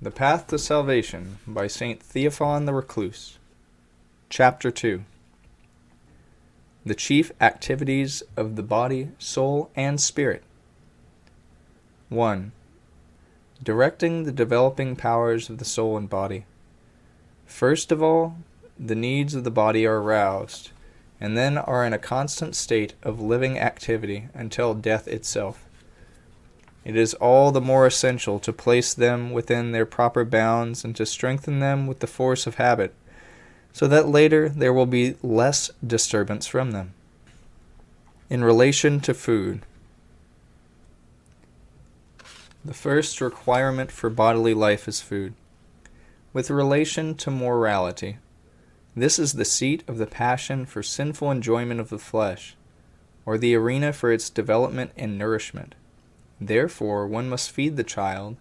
The Path to Salvation by St. Theophan the Recluse. Chapter 2. The Chief Activities of the Body, Soul, and Spirit. 1. Directing the developing powers of the soul and body. First of all, the needs of the body are aroused, and then are in a constant state of living activity until death itself. It is all the more essential to place them within their proper bounds and to strengthen them with the force of habit, so that later there will be less disturbance from them. In relation to food, the first requirement for bodily life is food. With relation to morality, this is the seat of the passion for sinful enjoyment of the flesh, or the arena for its development and nourishment. Therefore, one must feed the child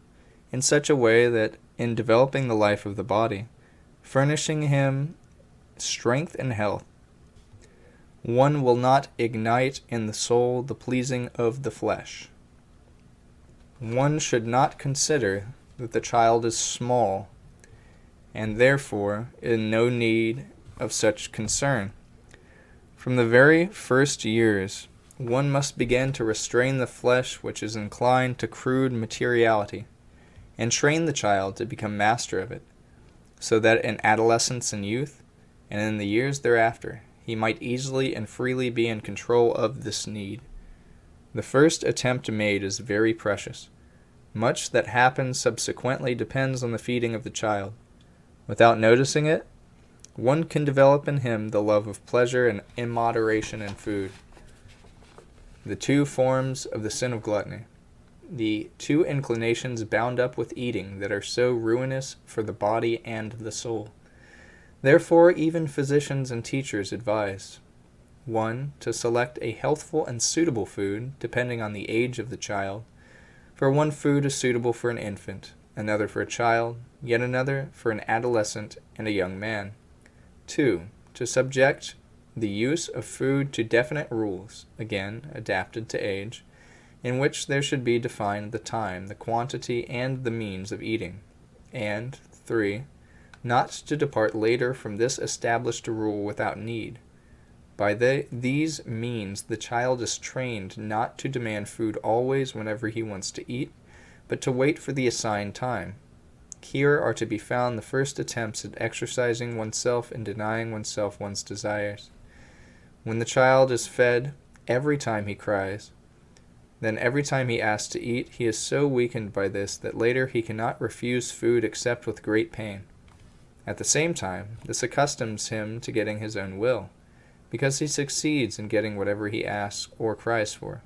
in such a way that, in developing the life of the body, furnishing him strength and health, one will not ignite in the soul the pleasing of the flesh. One should not consider that the child is small, and therefore in no need of such concern. From the very first years, one must begin to restrain the flesh which is inclined to crude materiality, and train the child to become master of it, so that in adolescence and youth, and in the years thereafter, he might easily and freely be in control of this need. The first attempt made is very precious. Much that happens subsequently depends on the feeding of the child. Without noticing it, one can develop in him the love of pleasure and immoderation in food. The two forms of the sin of gluttony, the two inclinations bound up with eating that are so ruinous for the body and the soul. Therefore, even physicians and teachers advise 1. To select a healthful and suitable food, depending on the age of the child. For one food is suitable for an infant, another for a child, yet another for an adolescent and a young man. 2. To subject the use of food to definite rules, again adapted to age, in which there should be defined the time, the quantity, and the means of eating. And 3. Not to depart later from this established rule without need. By these means the child is trained not to demand food always whenever he wants to eat, but to wait for the assigned time. Here are to be found the first attempts at exercising oneself and denying oneself one's desires. When the child is fed every time he cries, then every time he asks to eat, he is so weakened by this that later he cannot refuse food except with great pain. At the same time, this accustoms him to getting his own will, because he succeeds in getting whatever he asks or cries for.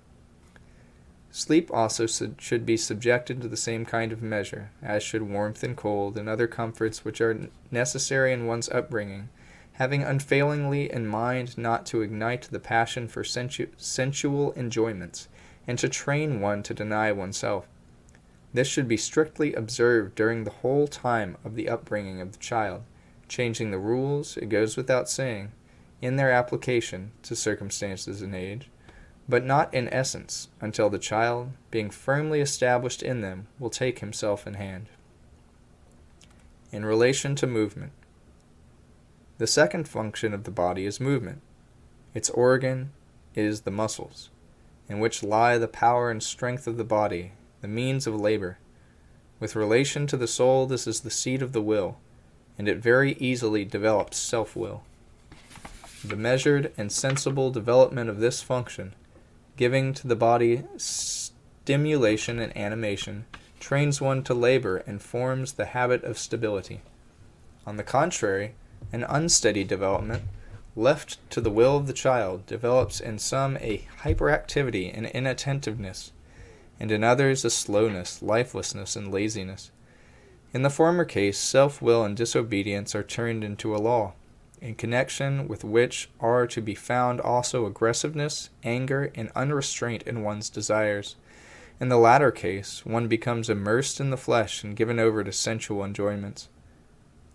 Sleep also should be subjected to the same kind of measure, as should warmth and cold and other comforts which are necessary in one's upbringing, having unfailingly in mind not to ignite the passion for sensual enjoyments, and to train one to deny oneself. This should be strictly observed during the whole time of the upbringing of the child, changing the rules, it goes without saying, in their application to circumstances and age, but not in essence, until the child, being firmly established in them, will take himself in hand. In relation to movement, the second function of the body is movement. Its organ is the muscles, in which lie the power and strength of the body, the means of labor. With relation to the soul, this is the seat of the will, and it very easily develops self-will. The measured and sensible development of this function, giving to the body stimulation and animation, trains one to labor and forms the habit of stability. On the contrary, an unsteady development, left to the will of the child, develops in some a hyperactivity and inattentiveness, and in others a slowness, lifelessness, and laziness. In the former case, self-will and disobedience are turned into a law, in connection with which are to be found also aggressiveness, anger, and unrestraint in one's desires. In the latter case, one becomes immersed in the flesh and given over to sensual enjoyments.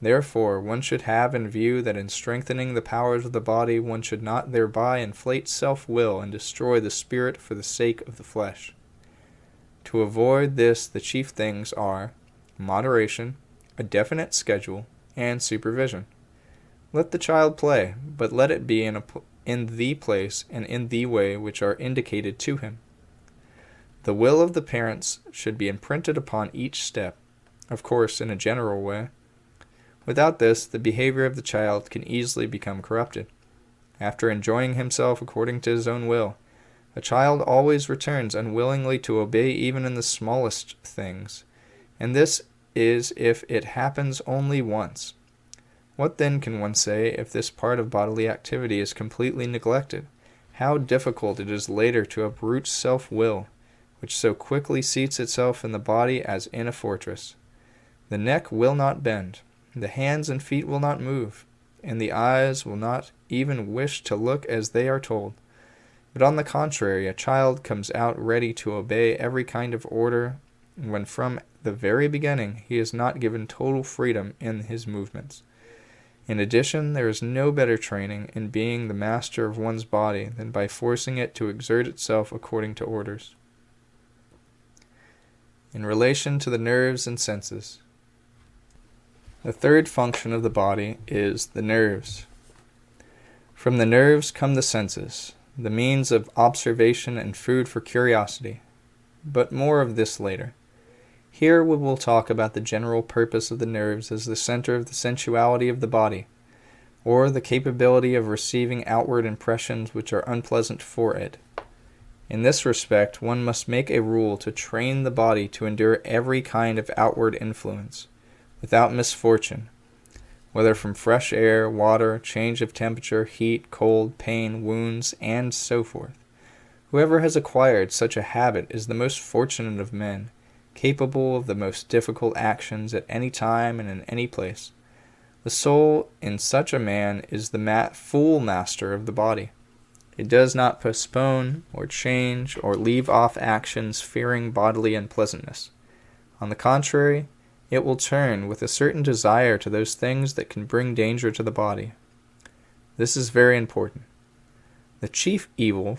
Therefore, one should have in view that in strengthening the powers of the body, one should not thereby inflate self-will and destroy the spirit for the sake of the flesh. To avoid this, the chief things are moderation, a definite schedule, and supervision. Let the child play, but let it be in the place and in the way which are indicated to him. The will of the parents should be imprinted upon each step, of course in a general way. Without this, the behavior of the child can easily become corrupted. After enjoying himself according to his own will, a child always returns unwillingly to obey even in the smallest things, and this is if it happens only once. What then can one say if this part of bodily activity is completely neglected? How difficult it is later to uproot self-will, which so quickly seats itself in the body as in a fortress. The neck will not bend, the hands and feet will not move, and the eyes will not even wish to look as they are told. But on the contrary, a child comes out ready to obey every kind of order, when from the very beginning he is not given total freedom in his movements. In addition, there is no better training in being the master of one's body than by forcing it to exert itself according to orders. In relation to the nerves and senses, the third function of the body is the nerves. From the nerves come the senses, the means of observation and food for curiosity, but more of this later. Here we will talk about the general purpose of the nerves as the center of the sensuality of the body, or the capability of receiving outward impressions which are unpleasant for it. In this respect, one must make a rule to train the body to endure every kind of outward influence, without misfortune, whether from fresh air, water, change of temperature, heat, cold, pain, wounds, and so forth. Whoever has acquired such a habit is the most fortunate of men, capable of the most difficult actions at any time and in any place. The soul in such a man is the full master of the body. It does not postpone or change or leave off actions fearing bodily unpleasantness. On the contrary, it will turn with a certain desire to those things that can bring danger to the body. This is very important. The chief evil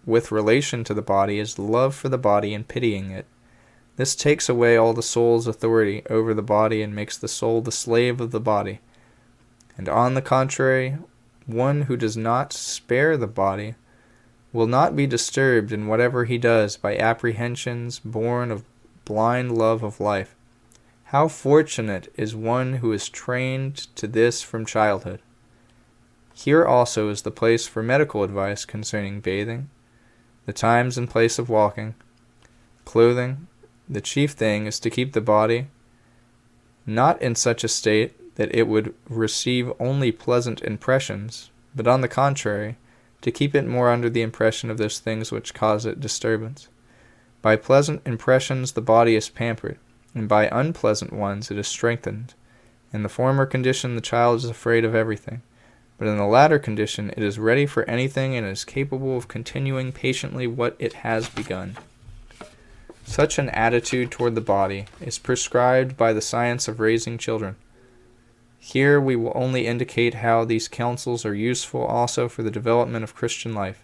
with relation to the body is love for the body and pitying it. This takes away all the soul's authority over the body and makes the soul the slave of the body. And on the contrary, one who does not spare the body will not be disturbed in whatever he does by apprehensions born of blind love of life. How fortunate is one who is trained to this from childhood! Here also is the place for medical advice concerning bathing, the times and place of walking, clothing. The chief thing is to keep the body not in such a state that it would receive only pleasant impressions, but on the contrary, to keep it more under the impression of those things which cause it disturbance. By pleasant impressions the body is pampered, and by unpleasant ones it is strengthened. In the former condition the child is afraid of everything, but in the latter condition it is ready for anything and is capable of continuing patiently what it has begun. Such an attitude toward the body is prescribed by the science of raising children. Here we will only indicate how these counsels are useful also for the development of Christian life,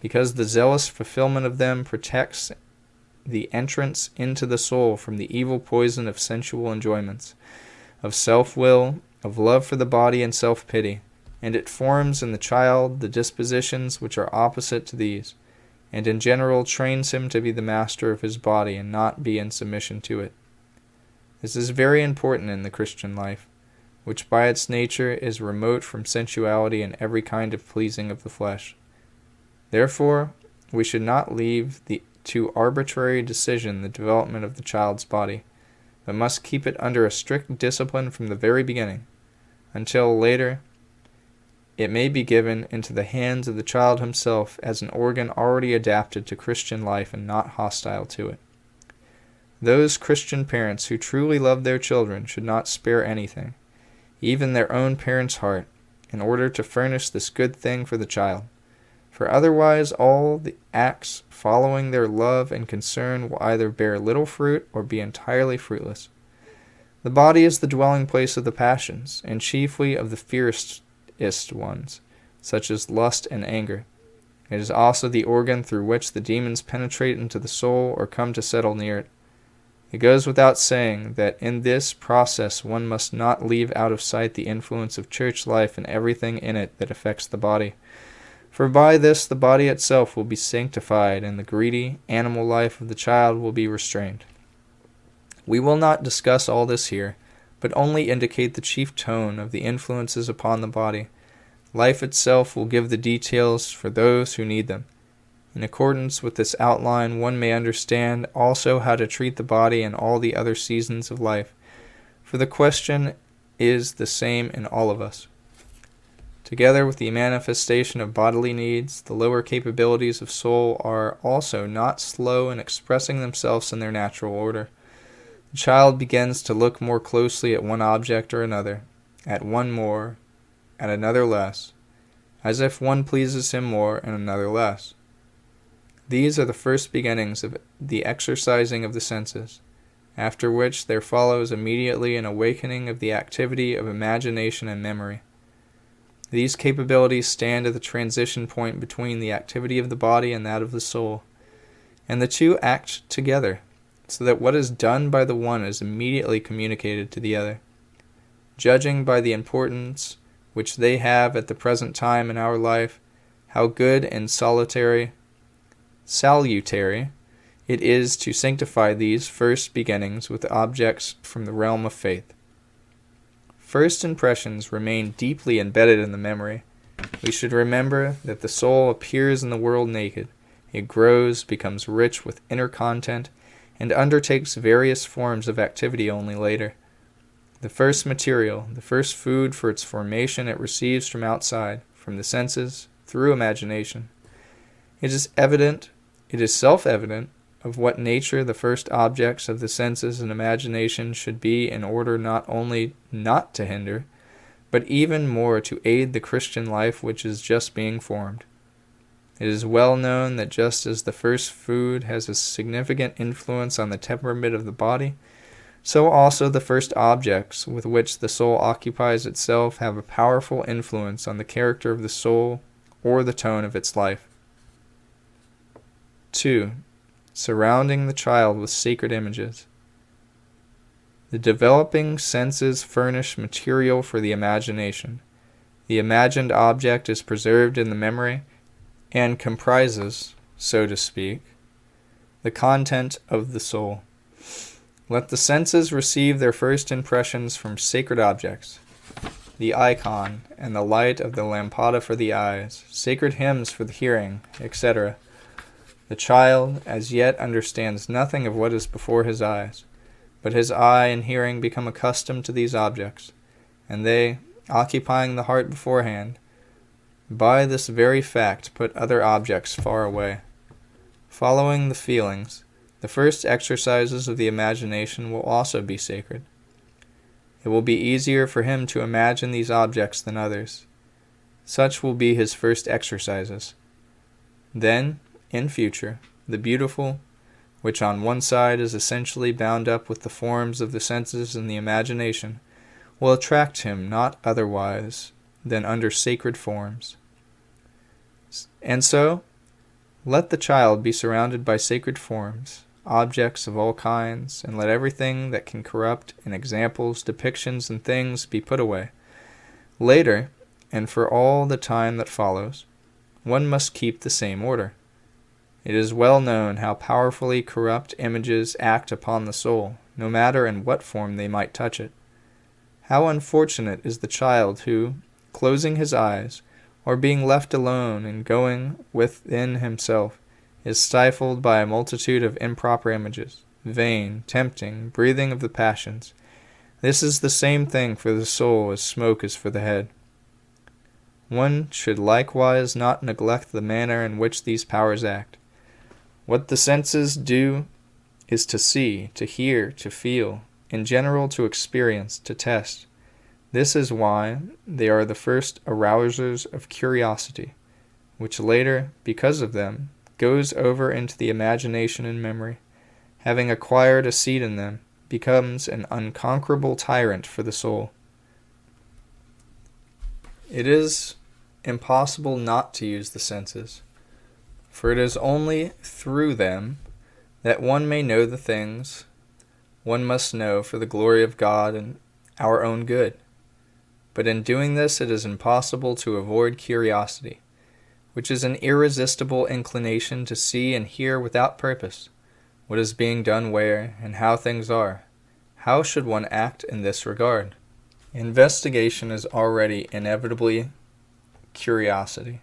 because the zealous fulfillment of them protects the entrance into the soul from the evil poison of sensual enjoyments, of self-will, of love for the body and self-pity, and it forms in the child the dispositions which are opposite to these, and in general trains him to be the master of his body and not be in submission to it. This is very important in the Christian life, which by its nature is remote from sensuality and every kind of pleasing of the flesh. Therefore, we should not leave to arbitrary decision the development of the child's body, but must keep it under a strict discipline from the very beginning, until later it may be given into the hands of the child himself as an organ already adapted to Christian life and not hostile to it. Those Christian parents who truly love their children should not spare anything, even their own parents' heart, in order to furnish this good thing for the child. For otherwise all the acts following their love and concern will either bear little fruit or be entirely fruitless. The body is the dwelling place of the passions, and chiefly of the fiercest ones, such as lust and anger. It is also the organ through which the demons penetrate into the soul or come to settle near it. It goes without saying that in this process one must not leave out of sight the influence of church life and everything in it that affects the body. For by this the body itself will be sanctified, and the greedy, animal life of the child will be restrained. We will not discuss all this here, but only indicate the chief tone of the influences upon the body. Life itself will give the details for those who need them. In accordance with this outline, one may understand also how to treat the body in all the other seasons of life, for the question is the same in all of us. Together with the manifestation of bodily needs, the lower capabilities of soul are also not slow in expressing themselves in their natural order. The child begins to look more closely at one object or another, at one more, at another less, as if one pleases him more and another less. These are the first beginnings of the exercising of the senses, after which there follows immediately an awakening of the activity of imagination and memory. These capabilities stand at the transition point between the activity of the body and that of the soul, and the two act together, so that what is done by the one is immediately communicated to the other. Judging by the importance which they have at the present time in our life, how good and salutary it is to sanctify these first beginnings with objects from the realm of faith. First impressions remain deeply embedded in the memory. We should remember that the soul appears in the world naked. It grows, becomes rich with inner content, and undertakes various forms of activity only later. The first material, the first food for its formation it receives from outside, from the senses, through imagination. It is self-evident of what nature the first objects of the senses and imagination should be, in order not only not to hinder, but even more to aid the Christian life which is just being formed. It is well known that just as the first food has a significant influence on the temperament of the body, so also the first objects with which the soul occupies itself have a powerful influence on the character of the soul or the tone of its life. 2. Surrounding the child with sacred images. The developing senses furnish material for the imagination. The imagined object is preserved in the memory and comprises, so to speak, the content of the soul. Let the senses receive their first impressions from sacred objects, the icon and the light of the lampada for the eyes, sacred hymns for the hearing, etc. The child as yet understands nothing of what is before his eyes, but his eye and hearing become accustomed to these objects, and they, occupying the heart beforehand, by this very fact put other objects far away. Following the feelings, the first exercises of the imagination will also be sacred. It will be easier for him to imagine these objects than others. Such will be his first exercises. Then, in future, the beautiful, which on one side is essentially bound up with the forms of the senses and the imagination, will attract him not otherwise than under sacred forms. And so, let the child be surrounded by sacred forms, objects of all kinds, and let everything that can corrupt in examples, depictions, and things be put away. Later, and for all the time that follows, one must keep the same order. It is well known how powerfully corrupt images act upon the soul, no matter in what form they might touch it. How unfortunate is the child who, closing his eyes, or being left alone and going within himself, is stifled by a multitude of improper images, vain, tempting, breathing of the passions. This is the same thing for the soul as smoke is for the head. One should likewise not neglect the manner in which these powers act. What the senses do is to see, to hear, to feel, in general to experience, to test. This is why they are the first arousers of curiosity, which later, because of them, goes over into the imagination and memory. Having acquired a seat in them, becomes an unconquerable tyrant for the soul. It is impossible not to use the senses, for it is only through them that one may know the things one must know for the glory of God and our own good. But in doing this it is impossible to avoid curiosity, which is an irresistible inclination to see and hear without purpose what is being done where and how things are. How should one act in this regard? Investigation is already inevitably curiosity.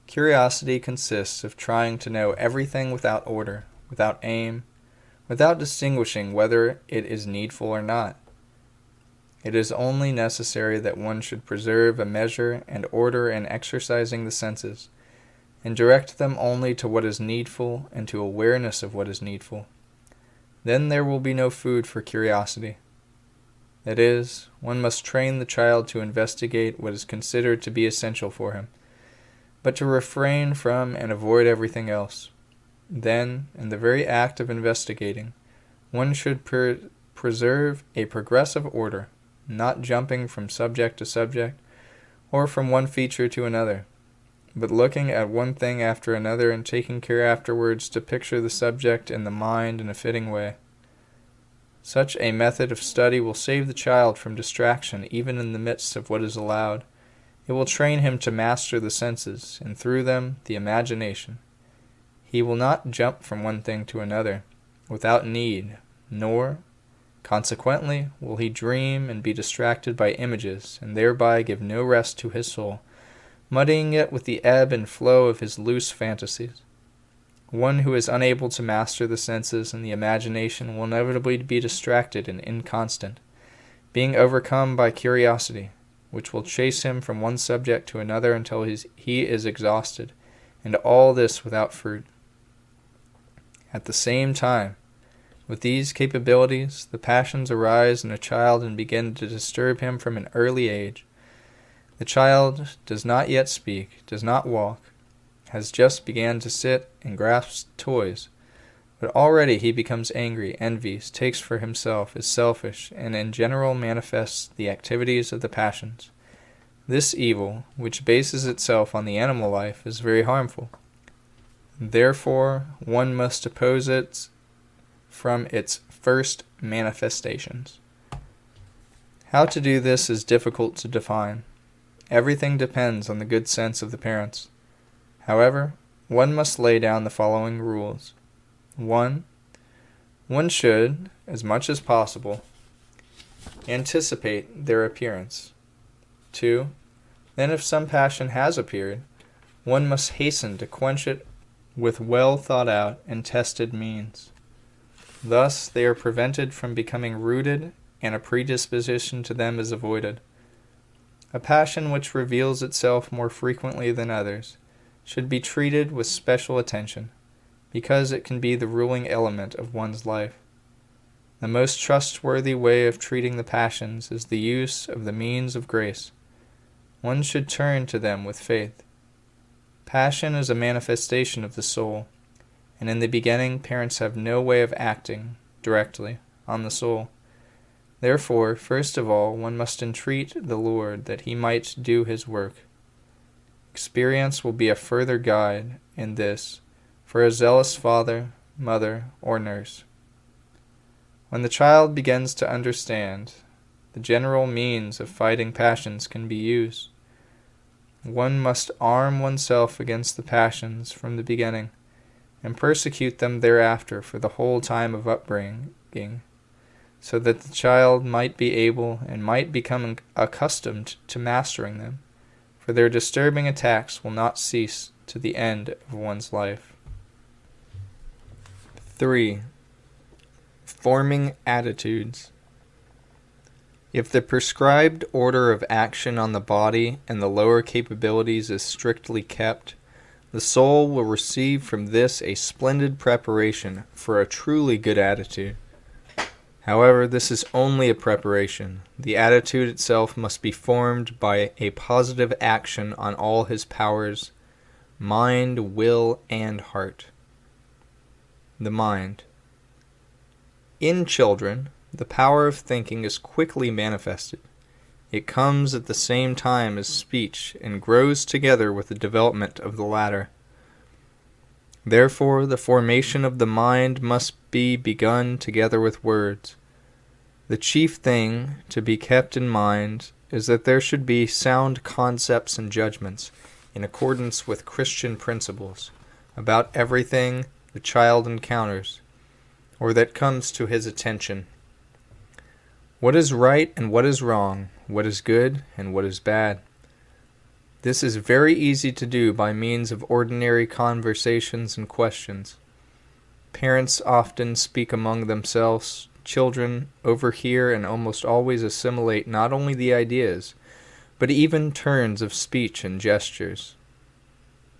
Curiosity consists of trying to know everything without order, without aim, without distinguishing whether it is needful or not. It is only necessary that one should preserve a measure and order in exercising the senses, and direct them only to what is needful and to awareness of what is needful. Then there will be no food for curiosity. That is, one must train the child to investigate what is considered to be essential for him, but to refrain from and avoid everything else. Then, in the very act of investigating, one should preserve a progressive order, not jumping from subject to subject, or from one feature to another, but looking at one thing after another and taking care afterwards to picture the subject in the mind in a fitting way. Such a method of study will save the child from distraction even in the midst of what is allowed. It will train him to master the senses, and through them the imagination. He will not jump from one thing to another without need, nor, consequently, will he dream and be distracted by images, and thereby give no rest to his soul, muddying it with the ebb and flow of his loose fantasies. One who is unable to master the senses and the imagination will inevitably be distracted and inconstant, being overcome by curiosity, which will chase him from one subject to another until he is exhausted, and all this without fruit. At the same time, with these capabilities, the passions arise in a child and begin to disturb him from an early age. The child does not yet speak, does not walk, has just began to sit and grasp toys, but already he becomes angry, envies, takes for himself, is selfish, and in general manifests the activities of the passions. This evil, which bases itself on the animal life, is very harmful. Therefore, one must oppose it from its first manifestations. How to do this is difficult to define. Everything depends on the good sense of the parents. However, one must lay down the following rules. 1. One should, as much as possible, anticipate their appearance. 2. Then if some passion has appeared, one must hasten to quench it with well thought out and tested means. Thus they are prevented from becoming rooted, and a predisposition to them is avoided. A passion which reveals itself more frequently than others should be treated with special attention, because it can be the ruling element of one's life. The most trustworthy way of treating the passions is the use of the means of grace. One should turn to them with faith. Passion is a manifestation of the soul, and in the beginning parents have no way of acting directly on the soul. Therefore, first of all, one must entreat the Lord that he might do his work. Experience will be a further guide in this for a zealous father, mother, or nurse. When the child begins to understand, the general means of fighting passions can be used. One must arm oneself against the passions from the beginning, and persecute them thereafter for the whole time of upbringing, so that the child might be able and might become accustomed to mastering them, for their disturbing attacks will not cease to the end of one's life. 3. Forming attitudes. If the prescribed order of action on the body and the lower capabilities is strictly kept, the soul will receive from this a splendid preparation for a truly good attitude. However, this is only a preparation. The attitude itself must be formed by a positive action on all his powers, mind, will, and heart. The mind. In children, the power of thinking is quickly manifested. It comes at the same time as speech and grows together with the development of the latter. Therefore, the formation of the mind must be begun together with words. The chief thing to be kept in mind is that there should be sound concepts and judgments in accordance with Christian principles about everything the child encounters or that comes to his attention. What is right and what is wrong, what is good and what is bad. This is very easy to do by means of ordinary conversations and questions. Parents often speak among themselves. Children overhear and almost always assimilate not only the ideas, but even turns of speech and gestures.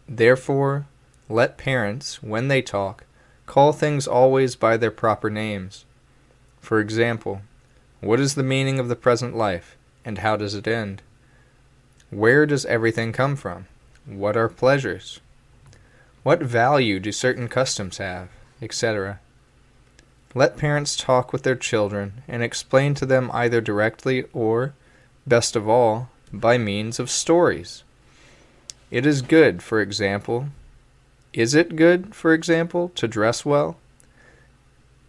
Therefore, let parents, when they talk, call things always by their proper names. For example, what is the meaning of the present life, and how does it end? Where does everything come from? What are pleasures? What value do certain customs have, etc.? Let parents talk with their children and explain to them either directly or, best of all, by means of stories. It is good, for example. Is it good, for example, to dress well?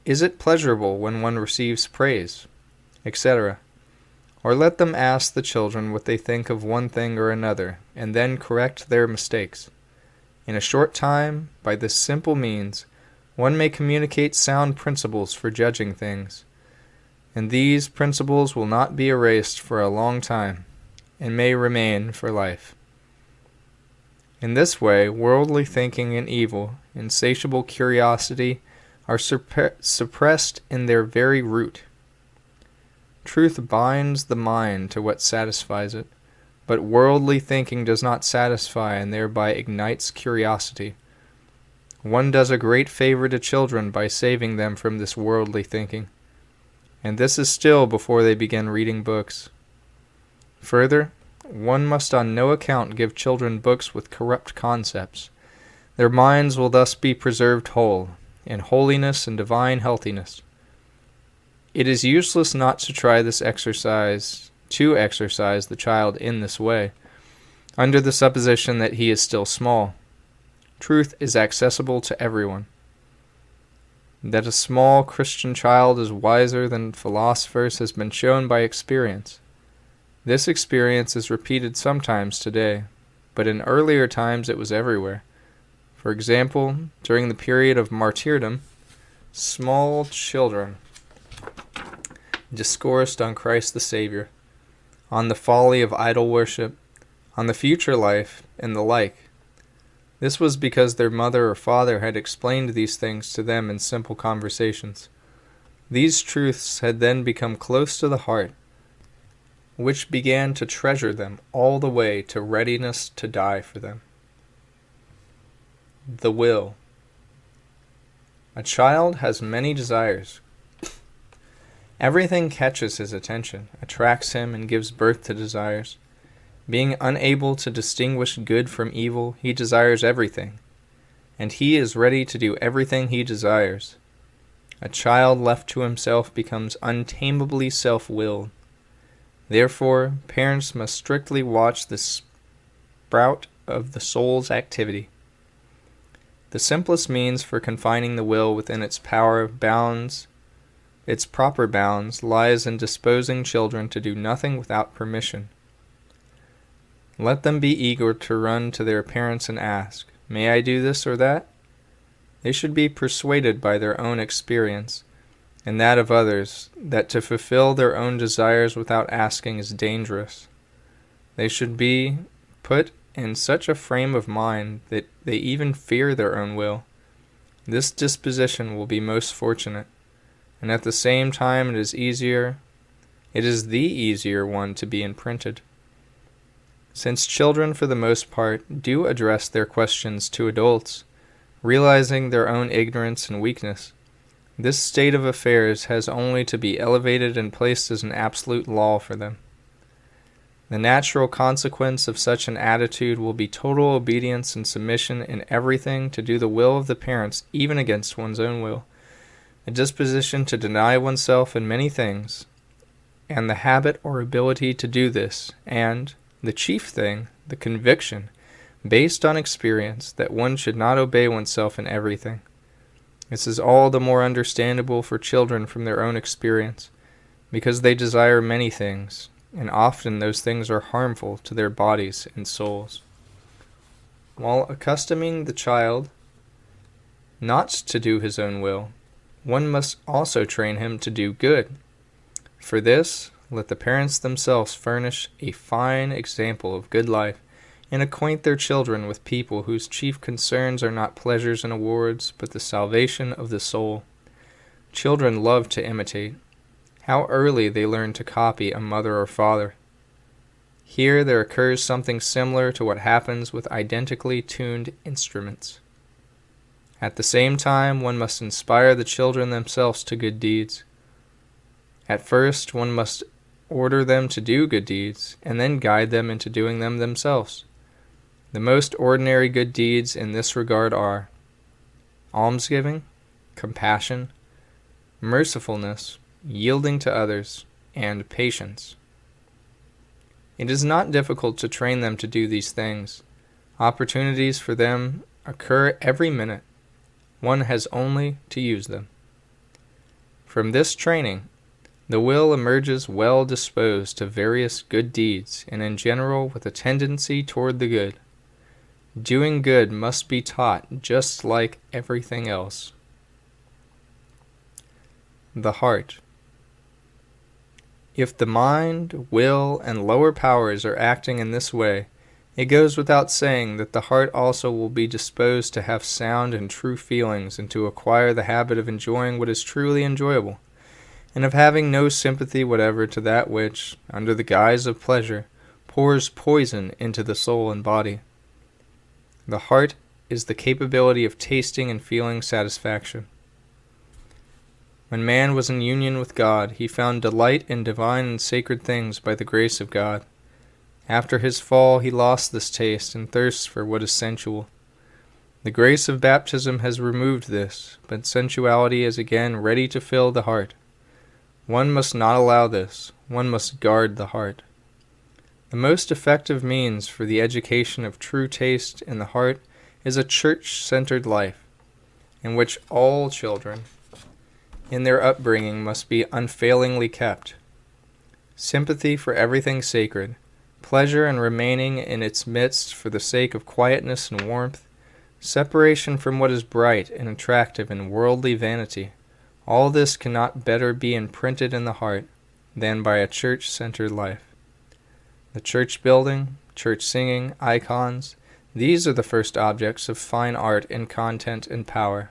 Is it pleasurable when one receives praise, etc.? Or let them ask the children what they think of one thing or another, and then correct their mistakes. In a short time, by this simple means, one may communicate sound principles for judging things, and these principles will not be erased for a long time, and may remain for life. In this way, worldly thinking and evil, insatiable curiosity, are suppressed in their very root. Truth binds the mind to what satisfies it, but worldly thinking does not satisfy and thereby ignites curiosity. One does a great favor to children by saving them from this worldly thinking, and this is still before they begin reading books. Further, one must on no account give children books with corrupt concepts. Their minds will thus be preserved whole, in holiness and divine healthiness. It is useless not to try to exercise the child in this way, under the supposition that he is still small. Truth is accessible to everyone. That a small Christian child is wiser than philosophers has been shown by experience. This experience is repeated sometimes today, but in earlier times it was everywhere. For example, during the period of martyrdom, small children discoursed on Christ the Savior, on the folly of idol worship, on the future life, and the like. This was because their mother or father had explained these things to them in simple conversations. These truths had then become close to the heart, which began to treasure them all the way to readiness to die for them. The will. A child has many desires. Everything catches his attention, attracts him, and gives birth to desires. Being unable to distinguish good from evil, he desires everything, and he is ready to do everything he desires. A child left to himself becomes untamably self-willed. Therefore, parents must strictly watch the sprout of the soul's activity. The simplest means for confining the will within its proper bounds, lies in disposing children to do nothing without permission. Let them be eager to run to their parents and ask, "May I do this or that?" They should be persuaded by their own experience, and that of others, that to fulfill their own desires without asking is dangerous. They should be put in such a frame of mind that they even fear their own will. This disposition will be most fortunate, and at the same time it is the easier one to be imprinted. Since children, for the most part, do address their questions to adults, realizing their own ignorance and weakness, this state of affairs has only to be elevated and placed as an absolute law for them. The natural consequence of such an attitude will be total obedience and submission in everything to do the will of the parents, even against one's own will, a disposition to deny oneself in many things, and the habit or ability to do this, and, the chief thing, the conviction, based on experience, that one should not obey oneself in everything. This is all the more understandable for children from their own experience, because they desire many things, and often those things are harmful to their bodies and souls. While accustoming the child not to do his own will, one must also train him to do good. For this, let the parents themselves furnish a fine example of good life, and acquaint their children with people whose chief concerns are not pleasures and awards, but the salvation of the soul. Children love to imitate. How early they learn to copy a mother or father. Here there occurs something similar to what happens with identically tuned instruments. At the same time, one must inspire the children themselves to good deeds. At first, one must order them to do good deeds, and then guide them into doing them themselves. The most ordinary good deeds in this regard are almsgiving, compassion, mercifulness, yielding to others, and patience. It is not difficult to train them to do these things. Opportunities for them occur every minute. One has only to use them. From this training, the will emerges well disposed to various good deeds, and in general with a tendency toward the good. Doing good must be taught just like everything else. The heart. If the mind, will, and lower powers are acting in this way, it goes without saying that the heart also will be disposed to have sound and true feelings, and to acquire the habit of enjoying what is truly enjoyable, and of having no sympathy whatever to that which, under the guise of pleasure, pours poison into the soul and body. The heart is the capability of tasting and feeling satisfaction. When man was in union with God, he found delight in divine and sacred things by the grace of God. After his fall, he lost this taste and thirst for what is sensual. The grace of baptism has removed this, but sensuality is again ready to fill the heart. One must not allow this. One must guard the heart. The most effective means for the education of true taste in the heart is a church-centered life, in which all children in their upbringing must be unfailingly kept. Sympathy for everything sacred, pleasure in remaining in its midst for the sake of quietness and warmth, separation from what is bright and attractive in worldly vanity, all this cannot better be imprinted in the heart than by a church-centered life. The church building, church singing, icons, these are the first objects of fine art in content and power.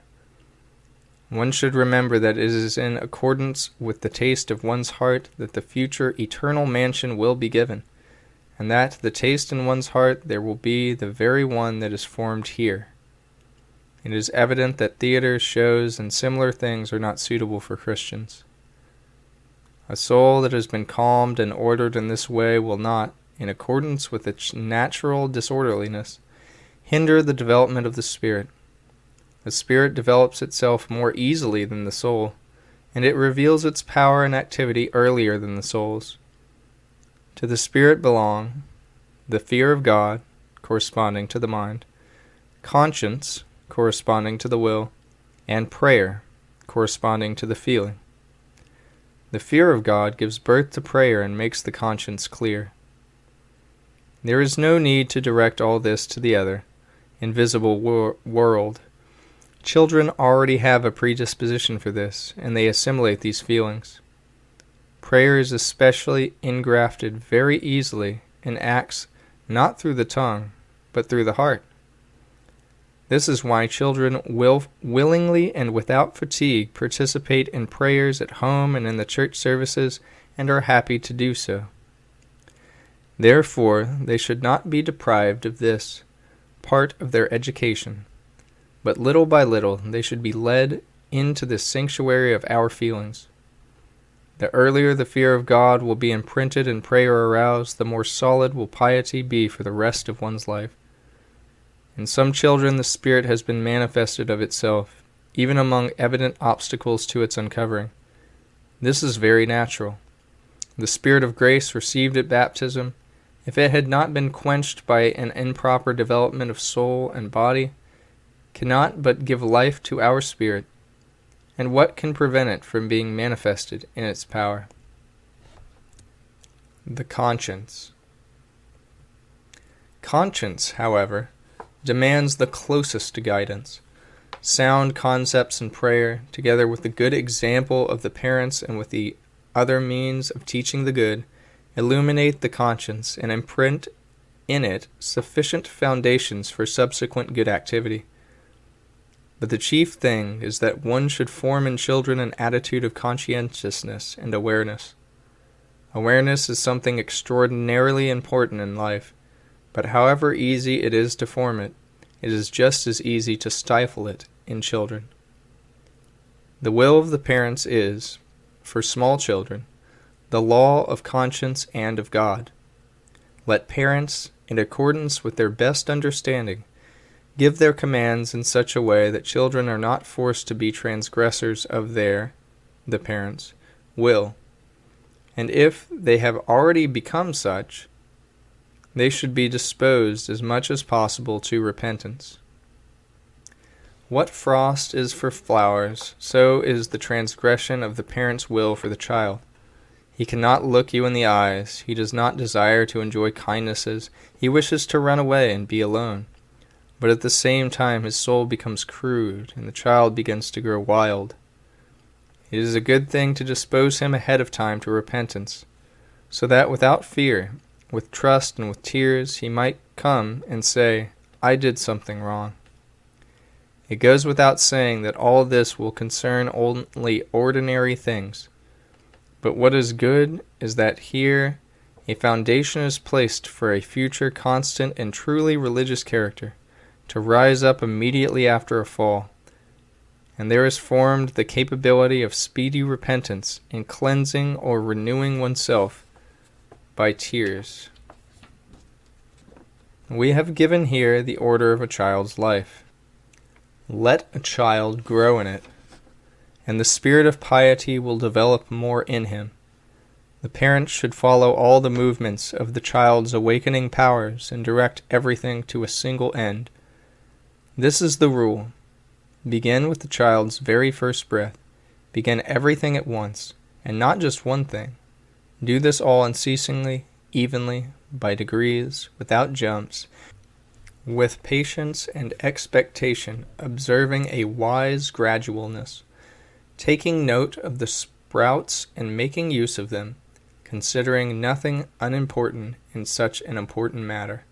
One should remember that it is in accordance with the taste of one's heart that the future eternal mansion will be given, and that the taste in one's heart there will be the very one that is formed here. It is evident that theaters, shows, and similar things are not suitable for Christians. A soul that has been calmed and ordered in this way will not, in accordance with its natural disorderliness, hinder the development of the spirit. The spirit develops itself more easily than the soul, and it reveals its power and activity earlier than the soul's. To the spirit belong the fear of God, corresponding to the mind, conscience, corresponding to the will, and prayer, corresponding to the feeling. The fear of God gives birth to prayer and makes the conscience clear. There is no need to direct all this to the other, invisible world. Children already have a predisposition for this, and they assimilate these feelings. Prayer is especially ingrafted very easily and acts not through the tongue, but through the heart. This is why children will willingly and without fatigue participate in prayers at home and in the church services, and are happy to do so. Therefore, they should not be deprived of this part of their education, but little by little they should be led into the sanctuary of our feelings. The earlier the fear of God will be imprinted and prayer aroused, the more solid will piety be for the rest of one's life. In some children the Spirit has been manifested of itself, even among evident obstacles to its uncovering. This is very natural. The Spirit of grace received at baptism if it had not been quenched by an improper development of soul and body, cannot but give life to our spirit, and what can prevent it from being manifested in its power? The conscience. Conscience, however, demands the closest guidance. Sound concepts in prayer, together with the good example of the parents and with the other means of teaching the good, illuminate the conscience and imprint in it sufficient foundations for subsequent good activity. But the chief thing is that one should form in children an attitude of conscientiousness and awareness. Awareness is something extraordinarily important in life, but however easy it is to form it, it is just as easy to stifle it in children. The will of the parents is, for small children, the law of conscience and of God. Let parents, in accordance with their best understanding, give their commands in such a way that children are not forced to be transgressors of the parents' will. And if they have already become such, they should be disposed as much as possible to repentance. What frost is for flowers, so is the transgression of the parent's will for the child. He cannot look you in the eyes, he does not desire to enjoy kindnesses, he wishes to run away and be alone. But at the same time his soul becomes crude, and the child begins to grow wild. It is a good thing to dispose him ahead of time to repentance, so that without fear, with trust and with tears, he might come and say, I did something wrong. It goes without saying that all this will concern only ordinary things. But what is good is that here a foundation is placed for a future constant and truly religious character, to rise up immediately after a fall. And there is formed the capability of speedy repentance in cleansing or renewing oneself by tears. We have given here the order of a child's life. Let a child grow in it, and the spirit of piety will develop more in him. The parents should follow all the movements of the child's awakening powers and direct everything to a single end. This is the rule. Begin with the child's very first breath. Begin everything at once, and not just one thing. Do this all unceasingly, evenly, by degrees, without jumps, with patience and expectation, observing a wise gradualness, taking note of the sprouts and making use of them, considering nothing unimportant in such an important matter.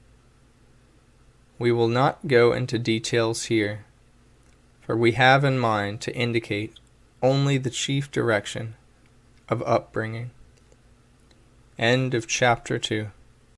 We will not go into details here, for we have in mind to indicate only the chief direction of upbringing. End of chapter 2.